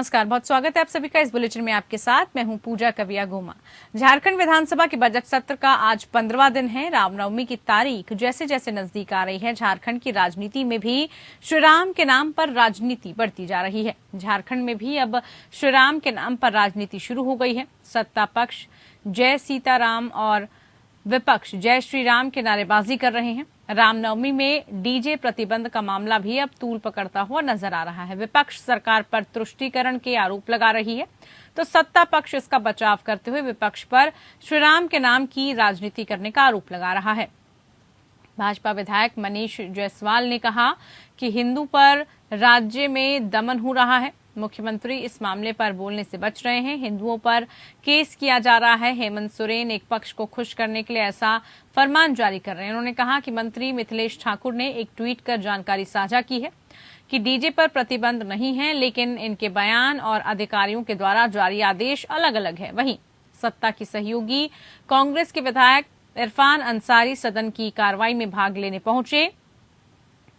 नमस्कार, बहुत स्वागत है आप सभी का इस बुलेटिन में। आपके साथ मैं हूं पूजा कविया गोमा। झारखंड विधानसभा के बजट सत्र का आज 15वां दिन है। रामनवमी की तारीख जैसे जैसे नजदीक आ रही है, झारखंड की राजनीति में भी श्रीराम के नाम पर राजनीति बढ़ती जा रही है। झारखंड में भी अब श्रीराम के नाम पर राजनीति शुरू हो गई है। सत्ता पक्ष जय सीताराम और विपक्ष जय श्री राम के नारेबाजी कर रहे हैं। रामनवमी में डीजे प्रतिबंध का मामला भी अब तूल पकड़ता हुआ नजर आ रहा है। विपक्ष सरकार पर तुष्टीकरण के आरोप लगा रही है, तो सत्ता पक्ष इसका बचाव करते हुए विपक्ष पर श्रीराम के नाम की राजनीति करने का आरोप लगा रहा है। भाजपा विधायक मनीष जायसवाल ने कहा कि हिंदू पर राज्य में दमन हो रहा है। मुख्यमंत्री इस मामले पर बोलने से बच रहे हैं। हिंदुओं पर केस किया जा रहा है। हेमंत सोरेन एक पक्ष को खुश करने के लिए ऐसा फरमान जारी कर रहे हैं। उन्होंने कहा कि मंत्री मिथिलेश ठाकुर ने एक ट्वीट कर जानकारी साझा की है कि डीजे पर प्रतिबंध नहीं है, लेकिन इनके बयान और अधिकारियों के द्वारा जारी आदेश अलग अलग है। वहीं सत्ता की सहयोगी कांग्रेस के विधायक इरफान अंसारी सदन की कार्रवाई में भाग लेने पहुंचे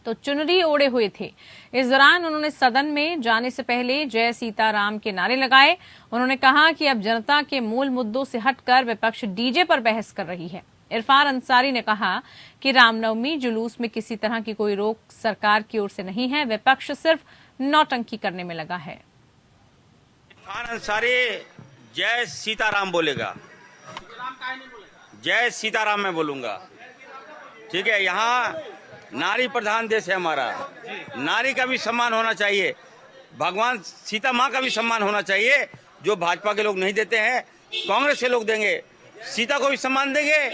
तो चुनरी ओढ़े हुए थे। इस दौरान उन्होंने सदन में जाने से पहले जय सीताराम के नारे लगाए। उन्होंने कहा कि अब जनता के मूल मुद्दों से हटकर विपक्ष डीजे पर बहस कर रही है। इरफान अंसारी ने कहा कि रामनवमी जुलूस में किसी तरह की कोई रोक सरकार की ओर से नहीं है, विपक्ष सिर्फ नौटंकी करने में लगा है। इरफान अंसारी जय सीताराम बोलेगा, जय सीताराम मैं बोलूंगा। ठीक है, यहाँ नारी प्रधान देश है हमारा, नारी का भी सम्मान होना चाहिए, भगवान सीता माँ का भी सम्मान होना चाहिए, जो भाजपा के लोग नहीं देते हैं, कांग्रेस के लोग देंगे। सीता को भी सम्मान देंगे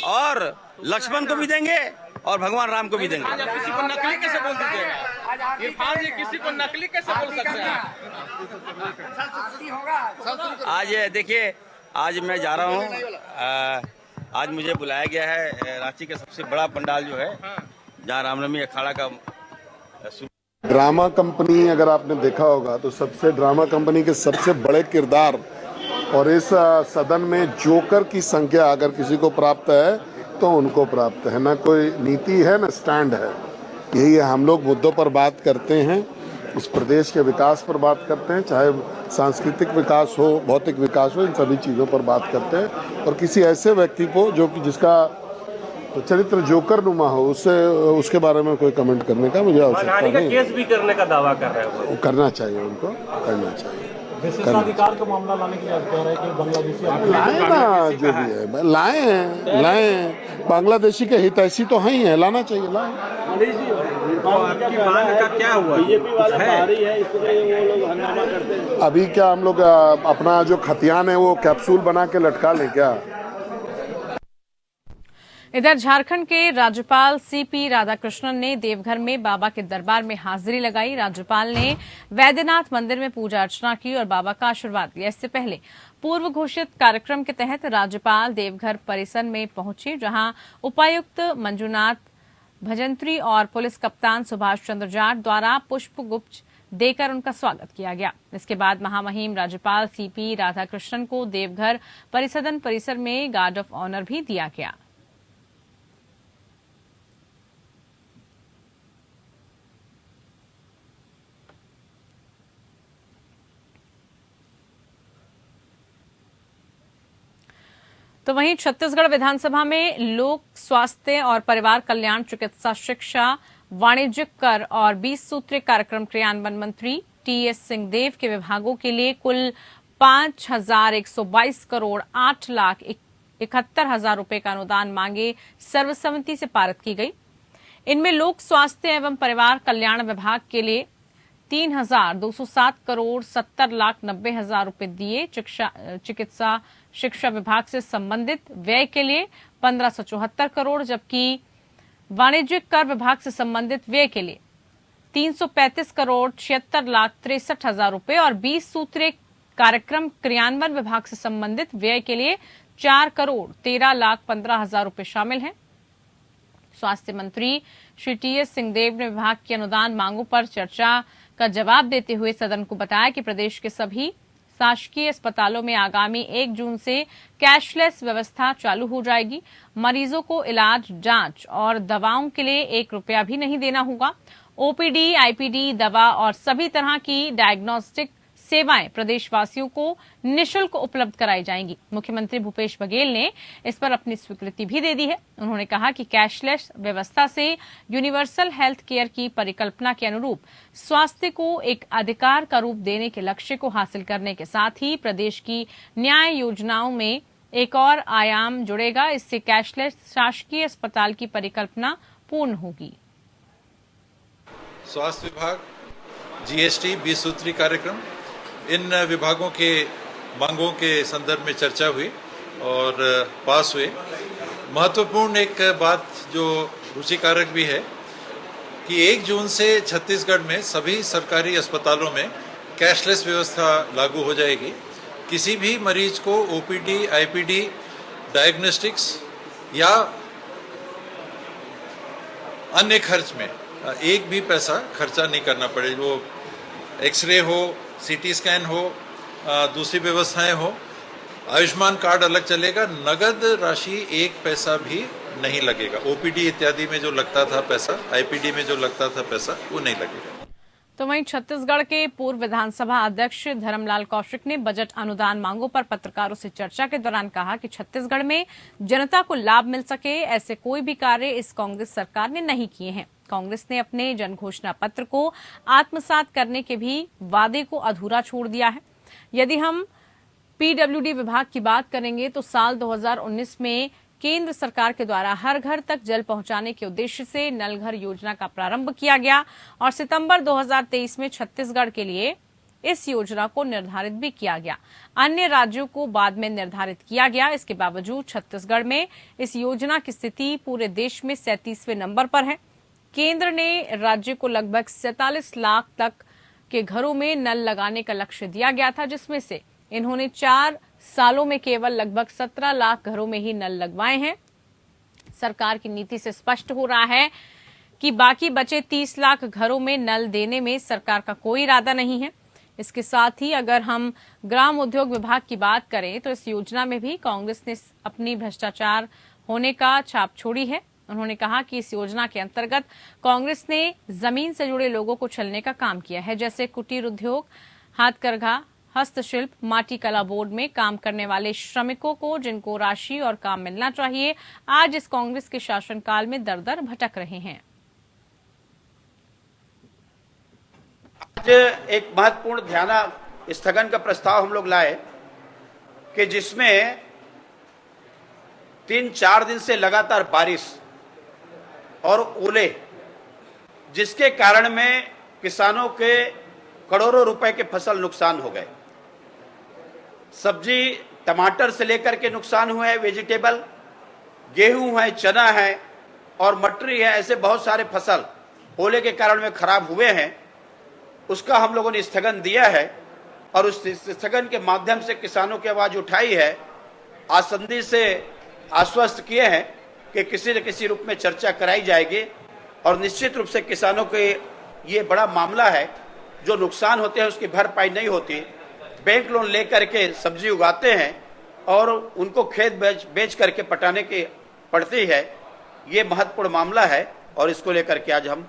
और लक्ष्मण को भी देंगे और भगवान राम को भी देंगे। किसी को नकली कैसे बोल दीजिएगा? इरफान जी किसी को नकली कैसे बोल सकते हैं? आज देखिए, आज मैं जा रहा हूँ, आज मुझे बुलाया गया है रांची का सबसे बड़ा पंडाल जो है, जहाँ रामनवमी अखाड़ा का ड्रामा कंपनी, अगर आपने देखा होगा तो सबसे ड्रामा कंपनी के सबसे बड़े किरदार और इस सदन में जोकर की संख्या अगर किसी को प्राप्त है तो उनको प्राप्त है। ना कोई नीति है ना स्टैंड है। यही है, हम लोग मुद्दों पर बात करते हैं, इस प्रदेश के विकास पर बात करते हैं, चाहे सांस्कृतिक विकास हो, भौतिक विकास हो, इन सभी चीज़ों पर बात करते हैं। और किसी ऐसे व्यक्ति को जो कि जिसका चरित्र जोकर नुमा हो, उसके बारे में कोई कमेंट करने का मुझे आवश्यकता नहीं। केस भी करने का दावा कर रहे हैं वो। करना चाहिए, उनको करना चाहिए। विशेषाधिकार का मामला लाने की बात कह रहे हैं कि बांग्लादेशी लाए ना, जो भी है लाए। बांग्लादेशी के हितैषी तो हैं ही है, लाना चाहिए, लाए। आपकी मांग का क्या हुआ? बीजेपी वाले बाहरी है, इसको वो लोग हंगामा करते हैं। अभी क्या हम लोग अपना जो खतियान है वो कैप्सूल बना के लटका लें क्या? इधर झारखंड के राज्यपाल सीपी राधाकृष्णन ने देवघर में बाबा के दरबार में हाजिरी लगाई। राज्यपाल ने वैद्यनाथ मंदिर में पूजा अर्चना की और बाबा का आशीर्वाद लिया। इससे पहले पूर्व घोषित कार्यक्रम के तहत राज्यपाल देवघर परिसर में पहुंचे, जहां उपायुक्त मंजुनाथ भजंत्री और पुलिस कप्तान सुभाष चंद्र जाट द्वारा पुष्पगुच्छ देकर उनका स्वागत किया गया। इसके बाद महामहिम राज्यपाल सीपी राधाकृष्णन को देवघर परिसदन परिसर में गार्ड ऑफ ऑनर भी दिया गया। तो वहीं छत्तीसगढ़ विधानसभा में लोक स्वास्थ्य और परिवार कल्याण, चिकित्सा, शिक्षा, वाणिज्यिक कर और 20 सूत्रीय कार्यक्रम क्रियान्वयन मंत्री टीएस सिंहदेव के विभागों के लिए कुल 5,122 करोड़ 8,71,000 रुपए का अनुदान मांगे सर्वसम्मति से पारित की गई। इनमें लोक स्वास्थ्य एवं परिवार कल्याण विभाग के लिए 3,207 करोड़ 70,90,000 रुपए दिए। चिकित्सा शिक्षा विभाग से संबंधित व्यय के लिए 1,574 करोड़, जबकि वाणिज्यिक कर विभाग से संबंधित व्यय के लिए 335 करोड़ 76,63,000 रुपए और 20 सूत्रीय कार्यक्रम क्रियान्वयन विभाग से संबंधित व्यय के लिए 4 करोड़ 13,15,000 रुपए शामिल हैं। स्वास्थ्य मंत्री श्री टीएस सिंहदेव ने विभाग की अनुदान मांगों पर चर्चा का जवाब देते हुए सदन को बताया कि प्रदेश के सभी शासकीय अस्पतालों में आगामी 1 जून से कैशलेस व्यवस्था चालू हो जाएगी। मरीजों को इलाज, जांच और दवाओं के लिए 1 रुपया भी नहीं देना होगा। ओपीडी, आईपीडी, दवा और सभी तरह की डायग्नोस्टिक सेवाएं प्रदेशवासियों को निःशुल्क उपलब्ध कराई जाएंगी। मुख्यमंत्री भूपेश बघेल ने इस पर अपनी स्वीकृति भी दे दी है। उन्होंने कहा कि कैशलेस व्यवस्था से यूनिवर्सल हेल्थ केयर की परिकल्पना के अनुरूप स्वास्थ्य को एक अधिकार का रूप देने के लक्ष्य को हासिल करने के साथ ही प्रदेश की न्याय योजनाओं में एक और आयाम जुड़ेगा। इससे कैशलेस शासकीय अस्पताल की परिकल्पना पूर्ण होगी। स्वास्थ्य विभाग, जीएसटी, 20 सूत्री कार्यक्रम, इन विभागों के मांगों के संदर्भ में चर्चा हुई और पास हुए। महत्वपूर्ण एक बात जो रुचिकारक भी है कि 1 जून से छत्तीसगढ़ में सभी सरकारी अस्पतालों में कैशलेस व्यवस्था लागू हो जाएगी। किसी भी मरीज को ओपीडी, आईपीडी, डायग्नोस्टिक्स या अन्य खर्च में एक भी पैसा खर्चा नहीं करना पड़े। वो एक्सरे हो, सीटी स्कैन हो, दूसरी व्यवस्थाएं हो, आयुष्मान कार्ड अलग चलेगा, नगद राशि एक पैसा भी नहीं लगेगा। ओपीडी इत्यादि में जो लगता था पैसा, आईपीडी में जो लगता था पैसा, वो नहीं लगेगा। तो वहीं छत्तीसगढ़ के पूर्व विधानसभा अध्यक्ष धर्मलाल कौशिक ने बजट अनुदान मांगों पर पत्रकारों से चर्चा के दौरान कहा कि छत्तीसगढ़ में जनता को लाभ मिल सके ऐसे कोई भी कार्य इस कांग्रेस सरकार ने नहीं किए हैं। कांग्रेस ने अपने जनघोषणा पत्र को आत्मसात करने के भी वादे को अधूरा छोड़ दिया है। यदि हम पीडब्ल्यूडी विभाग की बात करेंगे तो साल 2019 में केंद्र सरकार के द्वारा हर घर तक जल पहुंचाने के उद्देश्य से नल घर योजना का प्रारंभ किया गया और सितंबर 2023 में छत्तीसगढ़ के लिए इस योजना को निर्धारित भी किया गया। अन्य राज्यों को बाद में निर्धारित किया गया। इसके बावजूद छत्तीसगढ़ में इस योजना की स्थिति पूरे देश में 37वें नंबर पर है। केंद्र ने राज्य को लगभग 47 लाख तक के घरों में नल लगाने का लक्ष्य दिया गया था, जिसमें से इन्होंने 4 सालों में केवल लगभग 17 लाख घरों में ही नल लगवाए हैं। सरकार की नीति से स्पष्ट हो रहा है कि बाकी बचे 30 लाख घरों में नल देने में सरकार का कोई इरादा नहीं है। इसके साथ ही अगर हम ग्राम उद्योग विभाग की बात करें तो इस योजना में भी कांग्रेस ने अपनी भ्रष्टाचार होने का छाप छोड़ी है। उन्होंने कहा कि इस योजना के अंतर्गत कांग्रेस ने जमीन से जुड़े लोगों को छलने का काम किया है, जैसे कुटीर उद्योग, हाथकरघा, हस्तशिल्प, माटी कला बोर्ड में काम करने वाले श्रमिकों को जिनको राशि और काम मिलना चाहिए, आज इस कांग्रेस के शासनकाल में दर-दर भटक रहे हैं। आज एक महत्वपूर्ण ध्यान स्थगन का प्रस्ताव हम लोग लाए कि जिसमें 3-4 दिन से लगातार बारिश और ओले, जिसके कारण में किसानों के करोड़ों रुपए के फसल नुकसान हो गए। सब्जी, टमाटर से लेकर के नुकसान हुए हैं, वेजिटेबल, गेहूं है, चना है और मटरी है, ऐसे बहुत सारे फसल ओले के कारण में खराब हुए हैं। उसका हम लोगों ने स्थगन दिया है और उस स्थगन के माध्यम से किसानों की आवाज उठाई है, आसंदी से आश्वस्त किए हैं कि किसी न किसी रूप में चर्चा कराई जाएगी और निश्चित रूप से किसानों के ये बड़ा मामला है। जो नुकसान होते हैं उसकी भरपाई नहीं होती, बैंक लोन लेकर के सब्जी उगाते हैं और उनको खेत बेच करके पटाने की पड़ती है। ये महत्वपूर्ण मामला है और इसको लेकर के आज हम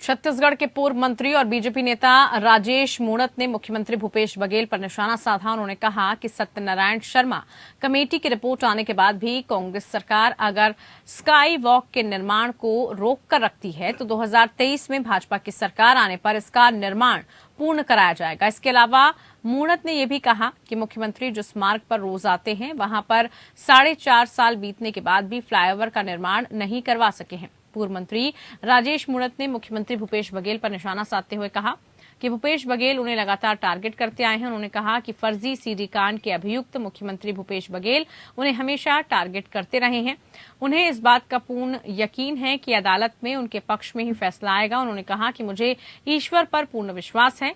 छत्तीसगढ़ के पूर्व मंत्री और बीजेपी नेता राजेश मूणत ने मुख्यमंत्री भूपेश बघेल पर निशाना साधा। उन्होंने कहा कि सत्यनारायण शर्मा कमेटी की रिपोर्ट आने के बाद भी कांग्रेस सरकार अगर स्काई वॉक के निर्माण को रोक कर रखती है तो 2023 में भाजपा की सरकार आने पर इसका निर्माण पूर्ण कराया जाएगा। इसके अलावा मूणत ने यह भी कहा कि मुख्यमंत्री जिस मार्ग पर रोज आते हैं वहां पर 4.5 साल बीतने के बाद भी फ्लाईओवर का निर्माण नहीं करवा सके हैं। पूर्व मंत्री राजेश मूणत ने मुख्यमंत्री भूपेश बघेल पर निशाना साधते हुए कहा कि भूपेश बघेल उन्हें लगातार टारगेट करते आए हैं। उन्होंने कहा कि फर्जी सीडी कांड के अभियुक्त मुख्यमंत्री भूपेश बघेल उन्हें हमेशा टारगेट करते रहे हैं। उन्हें इस बात का पूर्ण यकीन है कि अदालत में उनके पक्ष में ही फैसला आएगा। उन्होंने कहा कि मुझे ईश्वर पर पूर्ण विश्वास है।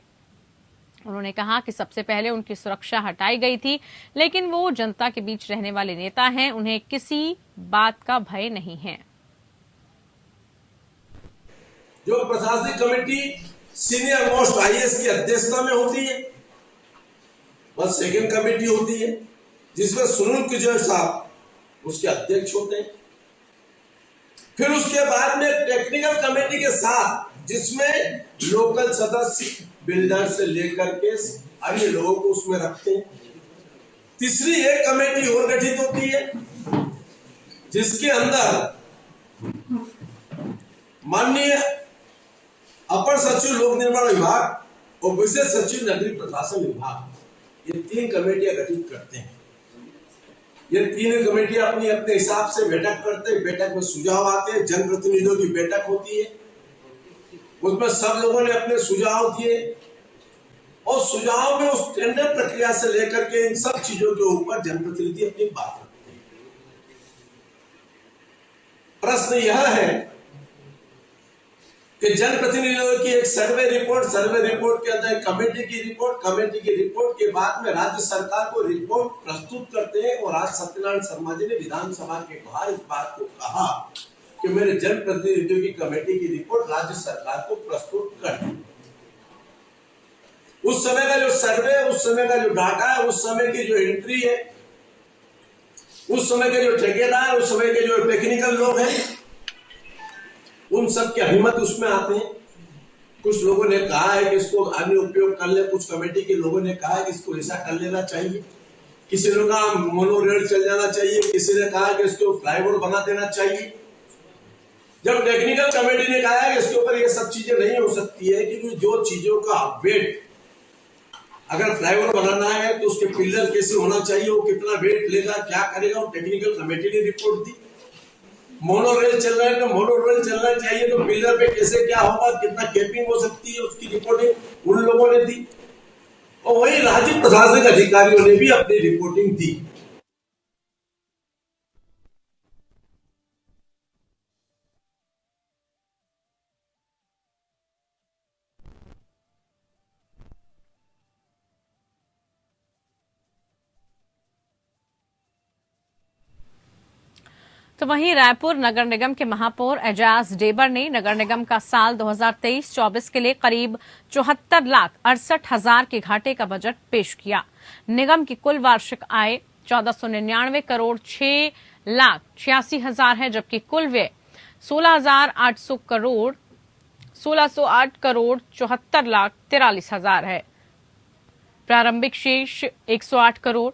उन्होंने कहा कि सबसे पहले उनकी सुरक्षा हटाई गई थी, लेकिन वो जनता के बीच रहने वाले नेता हैं, उन्हें किसी बात का भय नहीं है। जो प्रशासनिक कमेटी सीनियर मोस्ट आईएएस की अध्यक्षता में होती है, बस सेकंड कमेटी होती है जिसमें सुनील कुजूर साहब उसके अध्यक्ष होते हैं। फिर उसके बाद में टेक्निकल कमेटी के साथ जिसमें लोकल सदस्य, बिल्डर से लेकर के अन्य लोगों को उसमें रखते हैं। तीसरी एक कमेटी और गठित होती है जिसके अंदर माननीय अपर सचिव लोक निर्माण विभाग और विशेष सचिव नगरीय प्रशासन विभाग, ये 3 कमेटियां गठित करते हैं। ये 3 कमेटियां अपनी अपने हिसाब से बैठक करते हैं। बैठक में सुझाव आते हैं, जनप्रतिनिधियों की बैठक होती है, उसमें सब लोगों ने अपने सुझाव दिए और सुझाव में उस टेंडर प्रक्रिया से लेकर के इन सब चीजों के ऊपर जनप्रतिनिधि अपनी बात रखते हैं। प्रश्न यह है कि जनप्रतिनिधियों की एक सर्वे रिपोर्ट के अंदर कमेटी की रिपोर्ट के बाद में राज्य सरकार को रिपोर्ट प्रस्तुत करते हैं। और आज सत्यनारायण शर्मा जी ने विधानसभा के बाहर इस बात को कहा कि मेरे जनप्रतिनिधियों की कमेटी की रिपोर्ट राज्य सरकार को प्रस्तुत कर दी। उस समय का जो सर्वे, उस समय का जो डाटा है, उस समय की जो एंट्री है, उस समय के जो ठेकेदार, उस समय के जो टेक्निकल लोग हैं, उन सब के अभिमत उसमें आते हैं। कुछ लोगों ने कहा है कि इसको अन्य उपयोग कर ले, कुछ कमेटी के लोगों ने कहा है कि इसको ऐसा कर लेना चाहिए, किसी ने कहा मोनो रेल चल जाना चाहिए, किसी ने कहा कि इसको फ्लाईओवर बना देना चाहिए। जब टेक्निकल कमेटी ने कहा है कि इसके ऊपर ये सब चीजें नहीं हो सकती है, क्योंकि जो चीजों का वेट, अगर फ्लाईओवर बनाना है तो उसके पिलर कैसे होना चाहिए, वो कितना वेट लेगा, क्या करेगा, वो टेक्निकल कमेटी ने रिपोर्ट दी। मोनो रेल चल रहा है तो मोनो रेल चलना चाहिए तो पिलर पे कैसे क्या होगा, कितना कैपिंग हो सकती है, उसकी रिपोर्टिंग उन लोगों ने दी। और वही राज्य प्रशासनिक अधिकारियों ने भी अपनी रिपोर्टिंग दी। तो वहीं रायपुर नगर निगम के महापौर एजाज डेबर ने नगर निगम का साल 2023-24 के लिए करीब 74,68,000 के घाटे का बजट पेश किया। निगम की कुल वार्षिक आय 1499 करोड़ 6,86,000 है, जबकि कुल व्यय 16,800 करोड़ 1608 करोड़ 74,43,000 है। प्रारंभिक शेष 108 करोड़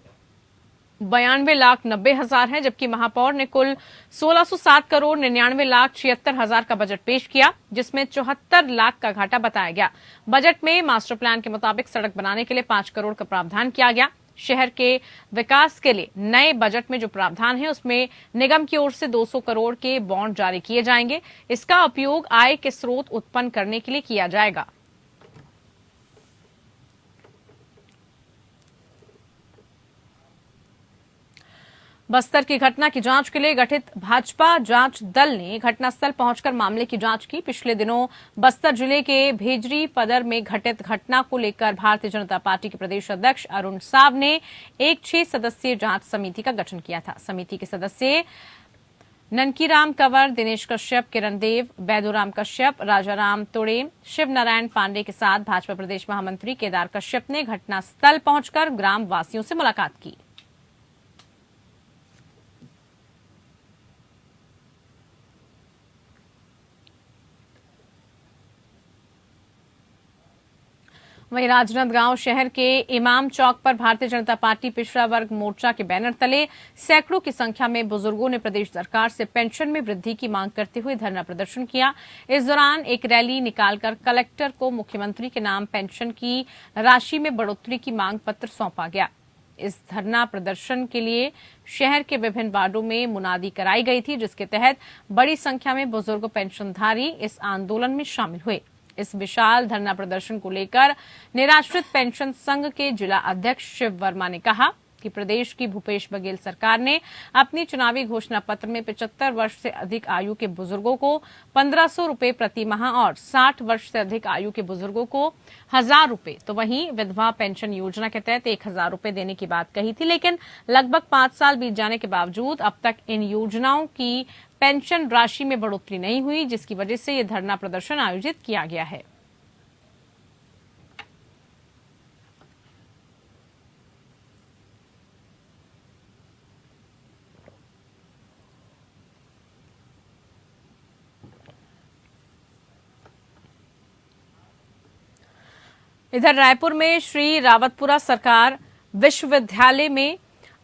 92,90,000 है, जबकि महापौर ने कुल 1607 करोड़ 99,76,000 का बजट पेश किया, जिसमें 74 लाख का घाटा बताया गया। बजट में मास्टर प्लान के मुताबिक सड़क बनाने के लिए 5 करोड़ का प्रावधान किया गया। शहर के विकास के लिए नए बजट में जो प्रावधान है उसमें निगम की ओर से 200 करोड़ के बॉन्ड जारी किए जाएंगे। इसका उपयोग आय के स्रोत उत्पन्न करने के लिए किया जाएगा। बस्तर की घटना की जांच के लिए गठित भाजपा जांच दल ने घटनास्थल पहुंचकर मामले की जांच की। पिछले दिनों बस्तर जिले के भेजरी पदर में घटित घटना को लेकर भारतीय जनता पार्टी के प्रदेश अध्यक्ष अरुण साव ने एक 6 सदस्यीय जांच समिति का गठन किया था। समिति के सदस्य ननकीराम कंवर, दिनेश कश्यप, किरण देव, बैदूराम कश्यप, राजाराम तोड़ेम, शिव नारायण पांडे के साथ भाजपा प्रदेश महामंत्री केदार कश्यप ने घटनास्थल पहुंचकर ग्राम वासियों से मुलाकात की। वहीं राजनांदगांव शहर के इमाम चौक पर भारतीय जनता पार्टी पिछड़ा वर्ग मोर्चा के बैनर तले सैकड़ों की संख्या में बुजुर्गों ने प्रदेश सरकार से पेंशन में वृद्धि की मांग करते हुए धरना प्रदर्शन किया। इस दौरान एक रैली निकालकर कलेक्टर को मुख्यमंत्री के नाम पेंशन की राशि में बढ़ोतरी की मांग पत्र सौंपा गया। इस धरना प्रदर्शन के लिए शहर के विभिन्न वार्डों में मुनादी कराई गई थी, जिसके तहत बड़ी संख्या में बुजुर्ग पेंशनधारी इस आंदोलन में शामिल हुए। इस विशाल धरना प्रदर्शन को लेकर निराश्रित पेंशन संघ के जिला अध्यक्ष शिव वर्मा ने कहा कि प्रदेश की भूपेश बघेल सरकार ने अपनी चुनावी घोषणा पत्र में 75 वर्ष से अधिक आयु के बुजुर्गों को 1,500 रुपए प्रति माह और 60 वर्ष से अधिक आयु के बुजुर्गों को 1,000 रुपए, तो वहीं विधवा पेंशन योजना के तहत 1,000 रुपए देने की बात कही थी। लेकिन लगभग 5 साल बीत जाने के बावजूद अब तक इन योजनाओं की पेंशन राशि में बढ़ोतरी नहीं हुई, जिसकी वजह से यह धरना प्रदर्शन आयोजित किया गया है। इधर रायपुर में श्री रावतपुरा सरकार विश्वविद्यालय में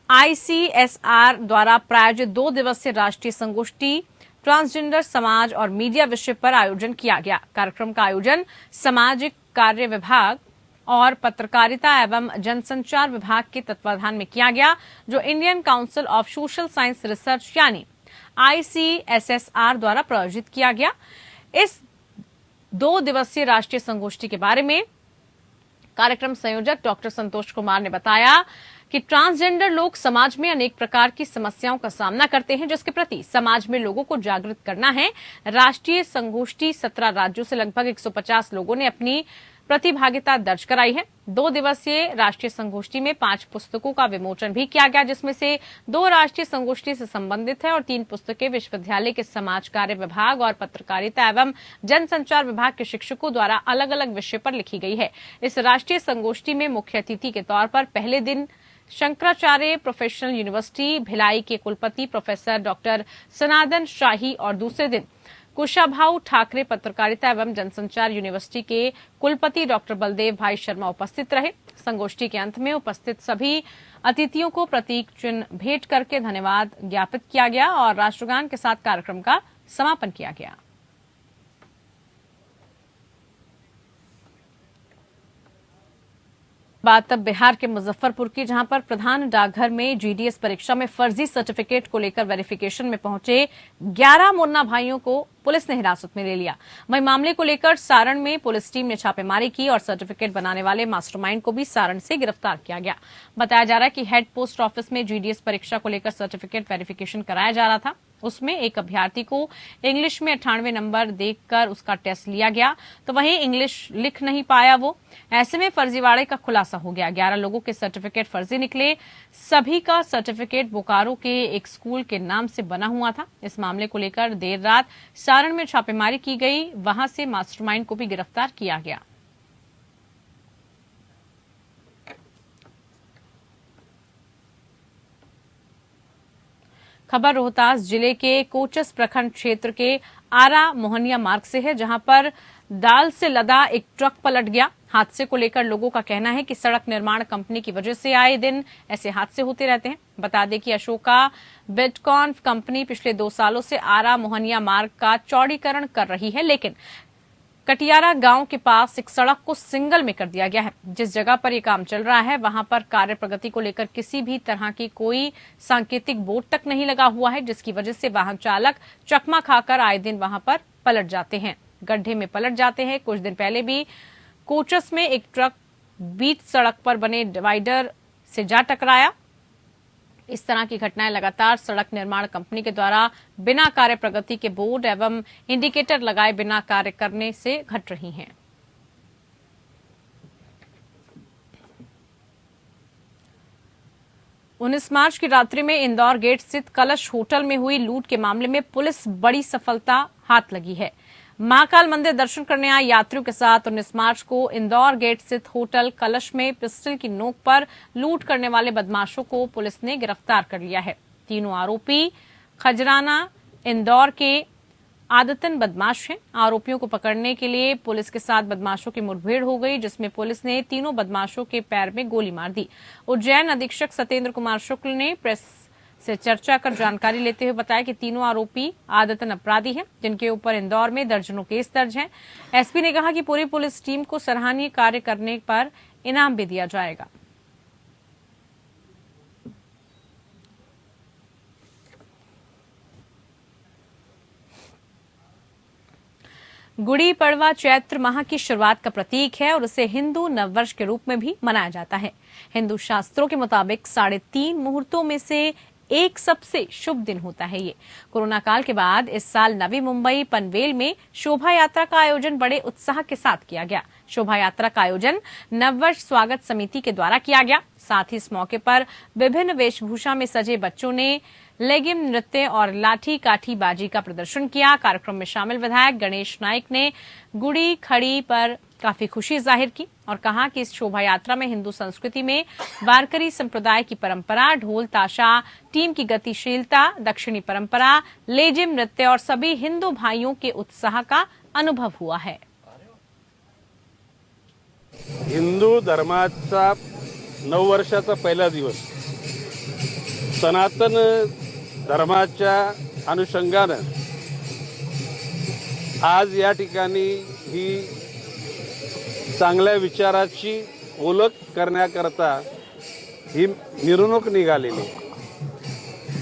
ICSR द्वारा प्रायोजित 2 दिवसीय राष्ट्रीय संगोष्ठी ट्रांसजेंडर समाज और मीडिया विषय पर आयोजन किया गया। कार्यक्रम का आयोजन सामाजिक कार्य विभाग और पत्रकारिता एवं जनसंचार विभाग के तत्वाधान में किया गया, जो Indian council of social science research यानी ICSSR द्वारा प्रायोजित किया गया। इस 2 दिवसीय राष्ट्रीय संगोष्ठी के बारे में कार्यक्रम संयोजक डॉक्टर संतोष कुमार ने बताया कि ट्रांसजेंडर लोग समाज में अनेक प्रकार की समस्याओं का सामना करते हैं, जिसके प्रति समाज में लोगों को जागृत करना है। राष्ट्रीय संगोष्ठी 17 राज्यों से लगभग 150 लोगों ने अपनी प्रतिभागिता दर्ज कराई है। 2 दिवसीय राष्ट्रीय संगोष्ठी में 5 पुस्तकों का विमोचन भी किया गया, जिसमें से 2 राष्ट्रीय संगोष्ठी से संबंधित है और 3 पुस्तकें विश्वविद्यालय के समाज कार्य विभाग और पत्रकारिता एवं जनसंचार विभाग के शिक्षकों द्वारा अलग अलग विषय पर लिखी गई है। इस राष्ट्रीय संगोष्ठी में मुख्य अतिथि के तौर पर पहले दिन शंकराचार्य प्रोफेशनल यूनिवर्सिटी भिलाई के कुलपति प्रोफेसर डॉक्टर सनातन शाही और दूसरे दिन कुशाभाऊ ठाकरे पत्रकारिता एवं जनसंचार यूनिवर्सिटी के कुलपति डॉक्टर बलदेव भाई शर्मा उपस्थित रहे। संगोष्ठी के अंत में उपस्थित सभी अतिथियों को प्रतीक चिन्ह भेंट करके धन्यवाद ज्ञापित किया गया और राष्ट्रगान के साथ कार्यक्रम का समापन किया गया। बात अब बिहार के मुजफ्फरपुर की, जहां पर प्रधान डाकघर में GDS परीक्षा में फर्जी सर्टिफिकेट को लेकर वेरिफिकेशन में पहुंचे 11 मुन्ना भाइयों को पुलिस ने हिरासत में ले लिया। वहीं मामले को लेकर सारण में पुलिस टीम ने छापेमारी की और सर्टिफिकेट बनाने वाले मास्टरमाइंड को भी सारण से गिरफ्तार किया गया। बताया जा रहा है कि हेड पोस्ट ऑफिस में GDS परीक्षा को लेकर सर्टिफिकेट वेरिफिकेशन कराया जा रहा था। उसमें एक अभ्यर्थी को इंग्लिश में 98 नंबर देखकर उसका टेस्ट लिया गया, तो वहीं इंग्लिश लिख नहीं पाया वो। ऐसे में फर्जीवाड़े का खुलासा हो गया। 11 लोगों के सर्टिफिकेट फर्जी निकले। सभी का सर्टिफिकेट बोकारो के एक स्कूल के नाम से बना हुआ था। इस मामले को लेकर देर रात सारण में छापेमारी की गई, वहां से मास्टरमाइंड को भी गिरफ्तार किया गया। खबर रोहतास जिले के कोचस प्रखंड क्षेत्र के आरा मोहनिया मार्ग से है, जहां पर दाल से लदा एक ट्रक पलट गया। हादसे को लेकर लोगों का कहना है कि सड़क निर्माण कंपनी की वजह से आए दिन ऐसे हादसे होते रहते हैं। बता दें कि अशोका बिटकॉन कंपनी पिछले 2 सालों से आरा मोहनिया मार्ग का चौड़ीकरण कर रही है, लेकिन कटियारा गांव के पास एक सड़क को सिंगल में कर दिया गया है। जिस जगह पर यह काम चल रहा है वहां पर कार्य प्रगति को लेकर किसी भी तरह की कोई सांकेतिक बोर्ड तक नहीं लगा हुआ है, जिसकी वजह से वाहन चालक चकमा खाकर आए दिन वहां पर पलट जाते हैं, गड्ढे में पलट जाते हैं। कुछ दिन पहले भी कोचस में एक ट्रक बीच सड़क पर बने डिवाइडर से जा टकराया। इस तरह की घटनाएं लगातार सड़क निर्माण कंपनी के द्वारा बिना कार्य प्रगति के बोर्ड एवं इंडिकेटर लगाए बिना कार्य करने से घट रही हैं। उन्नीस मार्च की रात्रि में इंदौर गेट स्थित कलश होटल में हुई लूट के मामले में पुलिस बड़ी सफलता हाथ लगी है। महाकाल मंदिर दर्शन करने आए यात्रियों के साथ 19 मार्च को इंदौर गेट स्थित होटल कलश में पिस्टल की नोक पर लूट करने वाले बदमाशों को पुलिस ने गिरफ्तार कर लिया है। तीनों आरोपी खजराना इंदौर के आदतन बदमाश हैं। आरोपियों को पकड़ने के लिए पुलिस के साथ बदमाशों की मुठभेड़ हो गई, जिसमें पुलिस ने तीनों बदमाशों के पैर में गोली मार दी। उज्जैन अधीक्षक सत्येंद्र कुमार शुक्ल ने प्रेस से चर्चा कर जानकारी लेते हुए बताया कि तीनों आरोपी आदतन अपराधी हैं, जिनके ऊपर इंदौर में दर्जनों केस दर्ज हैं। एसपी ने कहा कि पूरी पुलिस टीम को सराहनीय कार्य करने पर इनाम भी दिया जाएगा। गुड़ी पड़वा चैत्र माह की शुरुआत का प्रतीक है और उसे हिंदू नववर्ष के रूप में भी मनाया जाता है। हिंदू शास्त्रों के मुताबिक 3.5 मुहूर्तों में से एक सबसे शुभ दिन होता है ये। कोरोना काल के बाद इस साल नवी मुंबई पनवेल में शोभा यात्रा का आयोजन बड़े उत्साह के साथ किया गया। शोभा यात्रा का आयोजन नववर्ष स्वागत समिति के द्वारा किया गया। साथ ही इस मौके पर विभिन्न वेशभूषा में सजे बच्चों ने लेगिम नृत्य और लाठी काठी बाजी का प्रदर्शन किया। कार्यक्रम में शामिल विधायक गणेश नाइक ने गुड़ी खड़ी पर काफी खुशी जाहिर की और कहा कि इस शोभा यात्रा में हिंदू संस्कृति में वारकरी संप्रदाय की परंपरा, ढोल ताशा, टीम की गतिशीलता, दक्षिणी परंपरा, लेजिम नृत्य और सभी हिंदू भाइयों के उत्साह का अनुभव हुआ है। हिंदू धर्माचा नववर्षाचा पहिला दिवस सनातन धर्माच्या अनुषंगानं आज या ठिकाणी ही चांगल्या विचाराची ओळख करण्याकरता ही मिरवणूक निघालेली.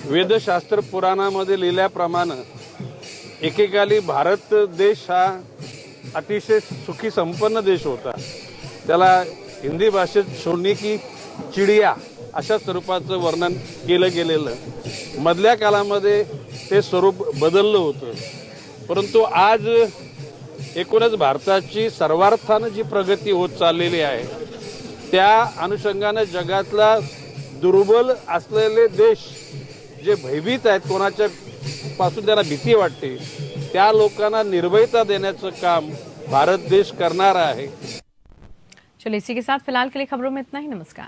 वेदशास्त्र पुराणामध्ये लिहिल्याप्रमाणे एकेकाली भारत देश हा अतिशय सुखी संपन्न देश होता. त्याला हिंदी भाषेत सोने की चिडिया अशा स्वरूपाचं वर्णन केलं गेलेलं. मधल्या काळामध्ये ते स्वरूप बदललं होतं. परंतु आज एकूणच भारताची सर्वार्थानं जी प्रगती होत चाललेली आहे त्या अनुषंगानं जगातला दुर्बल असलेले देश जे भयभीत आहेत, कोणाच्या पासून त्यांना भीती वाटते, त्या लोकांना निर्भयता देण्याचं काम भारत देश करणार आहे. चलिए इसी के साथ फिलहाल के लिए खबरों में इतना ही. नमस्कार.